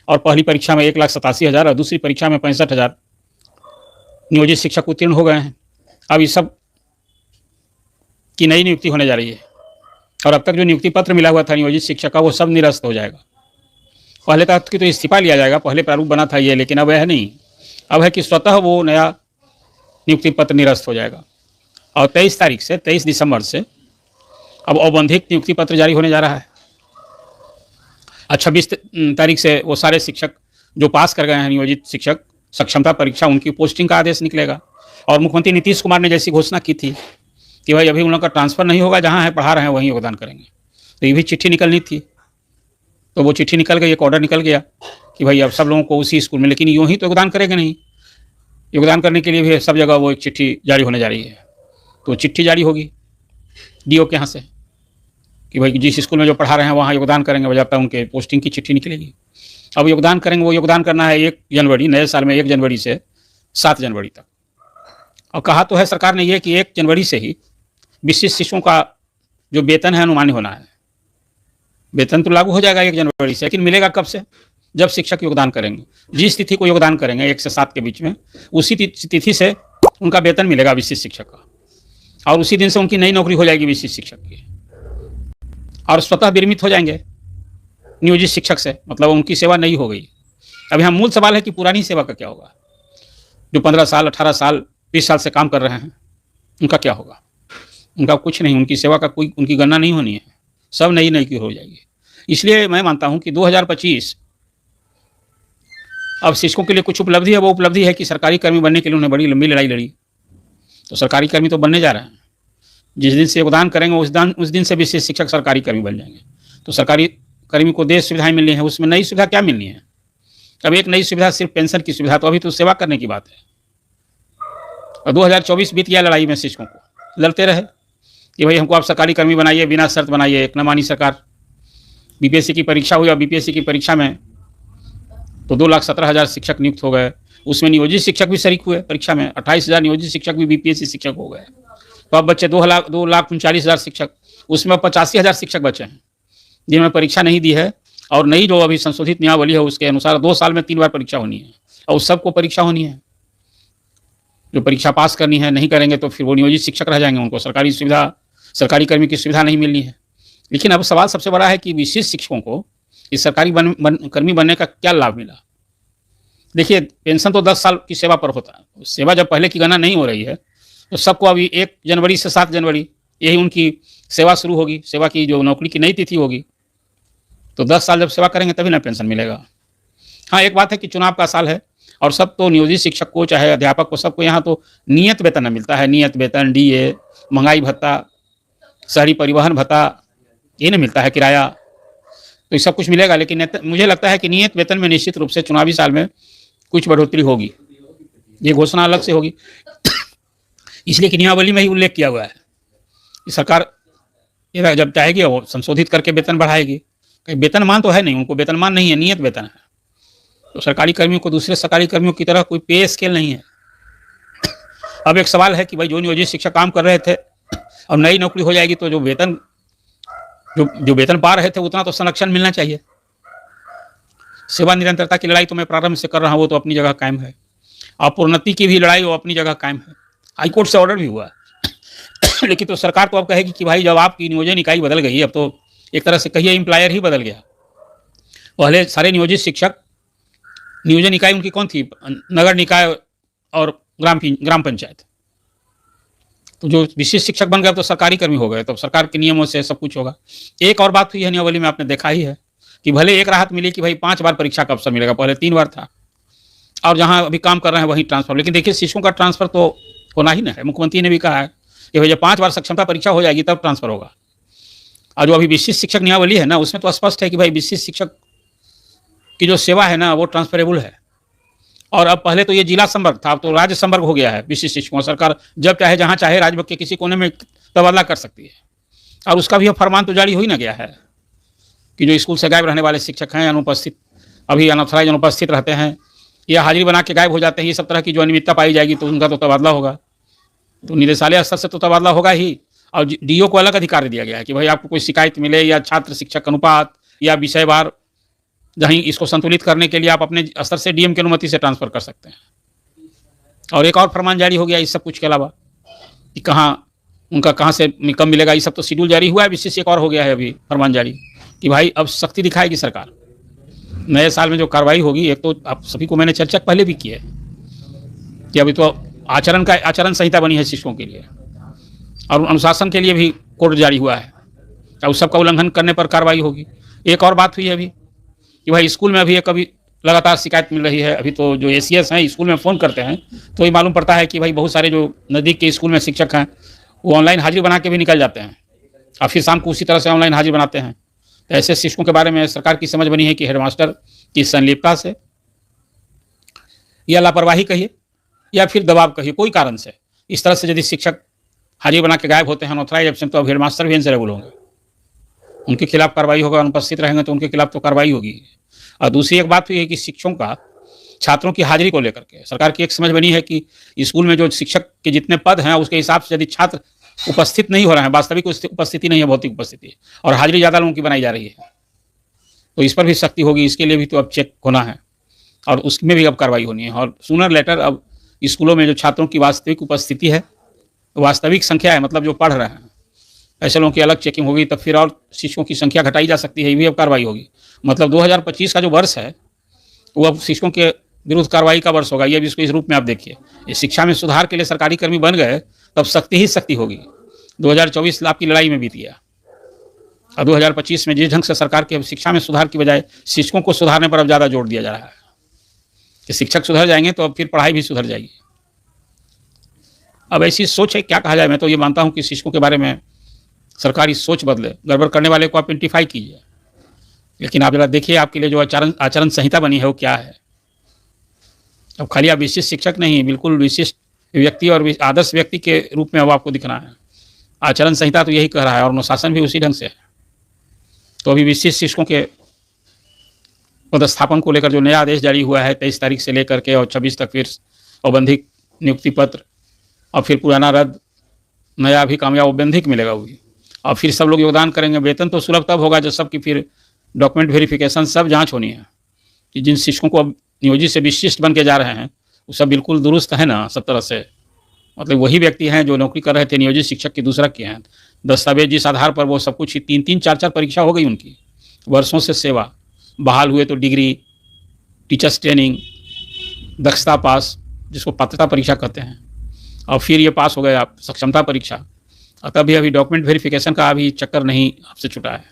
और पहली परीक्षा में 1,87,000 और दूसरी परीक्षा में 65,000 नियोजित शिक्षक उत्तीर्ण हो गए हैं। अब इस सब की नई नियुक्ति होने जा रही है और अब तक जो नियुक्ति पत्र मिला हुआ था नियोजित शिक्षक का वो सब निरस्त हो जाएगा। पहले तक की तो इस्तीफा लिया जाएगा, पहले प्रारूप बना था ये, लेकिन अब यह नहीं, अब है कि स्वतः वो नया नियुक्ति पत्र निरस्त हो जाएगा। और 23 दिसंबर से अब औपबंधिक नियुक्ति पत्र जारी होने जा रहा है। और 26 तारीख से वो सारे शिक्षक जो पास कर गए हैं नियोजित शिक्षक सक्षमता परीक्षा, उनकी पोस्टिंग का आदेश निकलेगा। और मुख्यमंत्री नीतीश कुमार ने जैसी घोषणा की थी कि भाई अभी उन लोगों का ट्रांसफ़र नहीं होगा, जहाँ है पढ़ा रहे हैं वहीं योगदान करेंगे, तो ये भी चिट्ठी निकलनी थी, तो वो चिट्ठी निकल गई, एक ऑर्डर निकल गया कि भाई अब सब लोगों को उसी स्कूल में, लेकिन यूँ ही तो योगदान करेंगे नहीं, योगदान करने के लिए भी सब जगह वो एक चिट्ठी जारी होने जा रही है। तो चिट्ठी जारी होगी डीओ के यहाँ से कि भाई जिस स्कूल में जो पढ़ा रहे हैं वहाँ योगदान करेंगे, वजह तक उनके पोस्टिंग की चिट्ठी निकलेगी। अब योगदान करेंगे, वो योगदान करना है 1 जनवरी, नए साल में 1 जनवरी से 7 जनवरी तक। और कहा तो है सरकार ने ये कि 1 जनवरी से ही विशिष्ट शिक्षकों का जो वेतन है अनुमान्य होना है। वेतन तो लागू हो जाएगा 1 जनवरी से, लेकिन मिलेगा कब से? जब शिक्षक योगदान करेंगे, जिस तिथि को योगदान करेंगे 1 से 7 के बीच में, उसी तिथि से उनका वेतन मिलेगा विशिष्ट शिक्षक का, और उसी दिन से उनकी नई नौकरी हो जाएगी विशिष्ट शिक्षक की, और स्वतः विरमित हो जाएंगे नियोजित शिक्षक से, मतलब उनकी सेवा नहीं हो गई। अब यहाँ मूल सवाल है कि पुरानी सेवा का क्या होगा? जो 15 साल 18 साल 20 साल से काम कर रहे हैं उनका क्या होगा? उनका कुछ नहीं, उनकी सेवा का कोई उनकी गणना नहीं होनी है, सब नई की हो जाएगी। इसलिए मैं मानता हूँ कि 2025 अब शिक्षकों के लिए कुछ उपलब्धि है। वो उपलब्धि है कि सरकारी कर्मी बनने के लिए उन्हें बड़ी लंबी लड़ाई लड़ी, तो सरकारी कर्मी तो बनने जा रहे हैं। जिस दिन से योगदान करेंगे उस दिन से विशेष शिक्षक सरकारी कर्मी बन जाएंगे। तो सरकारी कर्मी को देश सुविधाएं मिलनी है, उसमें नई सुविधा क्या मिलनी है? अब एक नई सुविधा सिर्फ पेंशन की सुविधा, तो अभी तो सेवा करने की बात है। और 2024 बीत गया लड़ाई में, शिक्षकों को लड़ते रहे कि भाई हमको आप सरकारी कर्मी बनाइए, बिना शर्त बनाइए, एक न मानी सरकार। बीपीएससी की परीक्षा हुई और बीपीएससी की परीक्षा में तो 2,17,000 शिक्षक नियुक्त हो गए, उसमें नियोजित शिक्षक भी शरीक हुए परीक्षा में, 28,000 नियोजित शिक्षक भी बीपीएससी शिक्षक हो गए। तो अब बच्चे 2,39,000 शिक्षक, उसमें 85,000 शिक्षक बचे हैं जिन्होंने परीक्षा नहीं दी है। और नई जो अभी संशोधित नियमावली है उसके अनुसार 2 साल में 3 बार परीक्षा होनी है, और उस सबको परीक्षा होनी है। जो परीक्षा पास करनी है, नहीं करेंगे तो फिर वो नियोजित शिक्षक रह जाएंगे, उनको सरकारी सुविधा, सरकारी कर्मी की सुविधा नहीं मिलनी है। लेकिन अब सवाल सबसे बड़ा है कि विशिष्ट शिक्षकों को इस सरकारी कर्मी बनने का क्या लाभ मिला? देखिए, पेंशन तो 10 साल की सेवा पर होता है, सेवा जब पहले की गणना नहीं हो रही है तो सबको अभी 1 जनवरी से 7 जनवरी यही उनकी सेवा शुरू होगी, सेवा की जो नौकरी की नई तिथि होगी। तो 10 साल जब सेवा करेंगे तभी ना पेंशन मिलेगा। हाँ, एक बात है कि चुनाव का साल है और सब तो नियोजित शिक्षक को चाहे अध्यापक को सबको यहाँ तो नियत वेतन मिलता है, नियत वेतन, डीए, महंगाई भत्ता, शहरी परिवहन भत्ता, ये नहीं मिलता है, किराया, तो ये सब कुछ मिलेगा। लेकिन मुझे लगता है कि नियत वेतन में निश्चित रूप से चुनावी साल में कुछ बढ़ोतरी होगी, ये घोषणा अलग से होगी। इसलिए कि नियमावली में ही उल्लेख किया हुआ है कि सरकार ये जब चाहेगी वो संशोधित करके वेतन बढ़ाएगी। कहीं वेतनमान तो है नहीं, उनको वेतनमान नहीं है, नियत वेतन है। तो सरकारी कर्मियों को दूसरे सरकारी कर्मियों की तरह कोई पे स्केल नहीं है। अब एक सवाल है कि भाई जो नियोजित शिक्षक काम कर रहे थे, अब नई नौकरी हो जाएगी तो जो वेतन पा रहे थे उतना तो संरक्षण मिलना चाहिए। सेवा निरंतरता की लड़ाई तो मैं प्रारंभ से कर रहा हूँ, वो तो अपनी जगह कायम है। और प्रोन्नति की भी लड़ाई वो अपनी जगह कायम है, हाईकोर्ट से ऑर्डर भी हुआ लेकिन तो सरकार तो अब कहेगी कि भाई जब आपकी नियोजन इकाई बदल गई, अब तो एक तरह से कहिए एम्प्लॉयर ही बदल गया। पहले सारे नियोजित शिक्षक नियोजन इकाई उनकी कौन थी? नगर निकाय और ग्राम पंचायत। तो जो विशिष्ट शिक्षक बन गए तो सरकारी कर्मी हो गए, तो सरकार के नियमों से सब कुछ होगा। एक और बात हुई है नियमावली में, आपने देखा ही है कि भले एक राहत मिली कि भाई 5 बार परीक्षा का अवसर मिलेगा, पहले 3 बार था, और जहाँ अभी काम कर रहे हैं वहीं ट्रांसफर। लेकिन देखिए, शिक्षकों का ट्रांसफर तो होना ही ना है। मुख्यमंत्री ने भी कहा है कि भैया 5 बार सक्षमता परीक्षा हो जाएगी तब ट्रांसफर होगा। और जो अभी विशिष्ट शिक्षक नियमावली है ना, उसमें तो स्पष्ट है कि भाई विशिष्ट शिक्षक की जो सेवा है ना वो ट्रांसफरेबल है। और अब पहले तो ये जिला संवर्ग था, अब तो राज्य संवर्ग हो गया है विशिष्ट शिक्षकों। सरकार जब चाहे जहाँ चाहे राज्य के किसी कोने में तबादला कर सकती है। और उसका भी अब फरमान तो जारी हो ही ना गया है कि जो स्कूल से गायब रहने वाले शिक्षक हैं, अनुपस्थित, अभी अनऑथराइज अनुपस्थित रहते हैं या हाजिरी बना के गायब हो जाते हैं, ये सब तरह की जो अनियमितता पाई जाएगी तो उनका तो तबादला होगा। तो निदेशालय स्तर से तो तबादला होगा ही। और डीओ को अलग अधिकार दिया गया है कि भाई आपको कोई शिकायत मिले या छात्र शिक्षक अनुपात या विषयवार जहीं इसको संतुलित करने के लिए आप अपने स्तर से डीएम की अनुमति से ट्रांसफ़र कर सकते हैं। और एक और फरमान जारी हो गया इस सब कुछ के अलावा कि कहाँ से कब मिलेगा, ये सब तो शेड्यूल जारी हुआ है। विशेष एक और हो गया है अभी फरमान जारी कि भाई अब सख्ती दिखाएगी सरकार। नए साल में जो कार्रवाई होगी, एक तो आप सभी को मैंने चर्चा पहले भी की है कि अभी तो आचरण संहिता बनी है शिक्षकों के लिए, और अनुशासन के लिए भी कोड जारी हुआ है, उस सबका उल्लंघन करने पर कार्रवाई होगी। एक और बात हुई है अभी कि भाई स्कूल में अभी कभी लगातार शिकायत मिल रही है। अभी तो जो एसीएस हैं स्कूल में फ़ोन करते हैं तो ये मालूम पड़ता है कि भाई बहुत सारे जो नज़दीक के स्कूल में शिक्षक हैं वो ऑनलाइन हाजिरी बना के भी निकल जाते हैं और फिर शाम को उसी तरह से ऑनलाइन हाजिरी बनाते हैं। तो ऐसे शिक्षकों के बारे में सरकार की समझ बनी है कि हेडमास्टर की संलिप्तता से या लापरवाही कहिए या फिर दबाव कहिए, कोई कारण से इस तरह से यदि शिक्षक हाजिरी बना के गायब होते हैं अनऑथराइज एब्सेंट, तो अब हेडमास्टर भी इनसे होंगे, उनके खिलाफ कार्रवाई होगा। अनुपस्थित रहेंगे तो उनके खिलाफ तो कार्रवाई होगी। और दूसरी एक बात तो ये कि शिक्षकों का छात्रों की हाजिरी को लेकर के सरकार की एक समझ बनी है कि स्कूल में जो शिक्षक के जितने पद हैं उसके हिसाब से यदि छात्र उपस्थित नहीं हो रहे हैं, वास्तविक उपस्थिति नहीं है, भौतिक उपस्थिति, और हाजिरी ज़्यादा लोगों की बनाई जा रही है, तो इस पर भी सख्ती होगी। इसके लिए भी तो अब चेक होना है और उसमें भी अब कार्रवाई होनी है। और सूनर लेटर अब स्कूलों में जो छात्रों की वास्तविक उपस्थिति है, वास्तविक संख्या है, मतलब जो पढ़ रहे हैं, ऐसे लोगों की अलग चेकिंग होगी, तब फिर और शिक्षकों की संख्या घटाई जा सकती है, ये भी अब कार्रवाई होगी। मतलब 2025 का जो वर्ष है वो अब शिक्षकों के विरुद्ध कार्रवाई का वर्ष होगा। ये भी इसको इस रूप में आप देखिए, ये शिक्षा में सुधार के लिए सरकारी कर्मी बन गए तब सख्ती ही सख्ती होगी। 2024 लाभ की लड़ाई में बीत गया और 2025 में जिस ढंग से सरकार के शिक्षा में सुधार की बजाय शिक्षकों को सुधारने पर अब ज़्यादा जोर दिया जा रहा है कि शिक्षक सुधर जाएंगे तो अब फिर पढ़ाई भी सुधर जाएगी। अब ऐसी सोच है, क्या कहा जाए। मैं तो ये मानता हूँ कि शिक्षकों के बारे में सरकारी सोच बदले, गड़बड़ करने वाले को आप आइडेंटिफाई कीजिए, लेकिन आप जरा देखिए आपके लिए जो आचरण संहिता बनी है वो क्या है। अब खाली आप विशिष्ट शिक्षक नहीं, बिल्कुल विशिष्ट व्यक्ति और आदर्श व्यक्ति के रूप में अब आपको दिखना है। आचरण संहिता तो यही कह रहा है और अनुशासन भी उसी ढंग से है। तो अभी विशिष्ट शिक्षकों के पदस्थापन को लेकर जो नया आदेश जारी हुआ है 23 तारीख से लेकर के और 26 तक फिर औबंधिक नियुक्ति पत्र, और फिर पुराना रद्द, नया भी कामयाब औबंधिक मिलेगा वो भी, और फिर सब लोग योगदान करेंगे। वेतन तो सुलभ तब होगा जब सबकी फिर डॉक्यूमेंट वेरिफिकेशन सब जांच होनी है कि जिन शिक्षकों को अब नियोजित से विशिष्ट बन के जा रहे हैं वो सब बिल्कुल दुरुस्त है ना सब तरह से, मतलब वही व्यक्ति हैं जो नौकरी कर रहे थे नियोजित शिक्षक की दूसरा के हैं। दस्तावेज जिस आधार पर वो सब कुछ 3-3, 4-4 परीक्षा हो गई उनकी, वर्षों से सेवा, बहाल हुए तो डिग्री, टीचर्स ट्रेनिंग, दक्षता पास जिसको पात्रता परीक्षा कहते हैं, और फिर ये पास हो गए आप सक्षमता परीक्षा, और तब भी अभी डॉक्यूमेंट वेरिफिकेशन का अभी चक्कर नहीं आपसे छुटा है।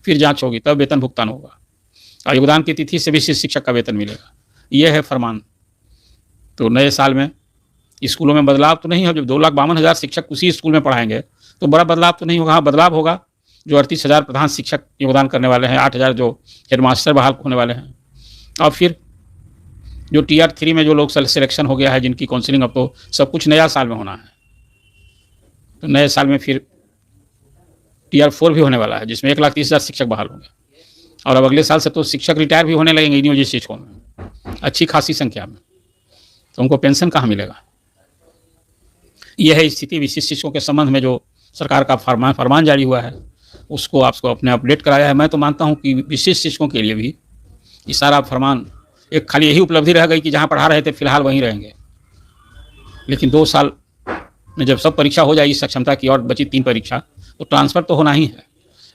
फिर जांच होगी तब वेतन भुगतान होगा और योगदान की तिथि से भी शिक्षक का वेतन मिलेगा। ये है फरमान। तो नए साल में स्कूलों में बदलाव तो नहीं है। जब 2,52,000 शिक्षक उसी स्कूल में पढ़ाएंगे तो बड़ा बदलाव तो नहीं होगा। हाँ, बदलाव होगा जो 38,000 प्रधान शिक्षक योगदान करने वाले हैं, 8,000 जो हेडमास्टर बहाल होने वाले हैं, और फिर जो Tier 3 में जो लोग सिलेक्शन हो गया है जिनकी काउंसलिंग, अब तो सब कुछ नया साल में होना है। तो नए साल में फिर Tier 4 भी होने वाला है जिसमें 1,30,000 शिक्षक बहाल होंगे, और अब अगले साल से तो शिक्षक रिटायर भी होने लगेंगे नियोजित शिक्षकों में अच्छी खासी संख्या में, तो उनको पेंशन कहाँ मिलेगा। यह है स्थिति विशिष्ट शिक्षकों के संबंध में जो सरकार का फरमान जारी हुआ है, उसको आपको अपने अपडेट कराया है। मैं तो मानता हूँ कि विशिष्ट शिक्षकों के लिए भी ये सारा फरमान एक खाली यही उपलब्धि रह गई कि जहाँ पढ़ा रहे थे फिलहाल वहीं रहेंगे, लेकिन 2 साल में जब सब परीक्षा हो जाएगी सक्षमता की और बची 3 परीक्षा, तो ट्रांसफ़र तो होना ही है।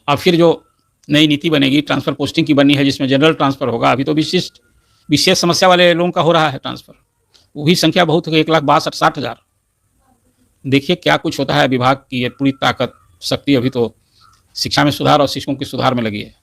और फिर जो नई नीति बनेगी ट्रांसफ़र पोस्टिंग की बननी है जिसमें जनरल ट्रांसफ़र होगा। अभी तो विशेष समस्या वाले लोगों का हो रहा है ट्रांसफ़र, वही संख्या बहुत है 1,62,60,000। देखिए क्या कुछ होता है। विभाग की ये पूरी ताकत शक्ति अभी तो शिक्षा में सुधार और शिक्षकों के सुधार में लगी है।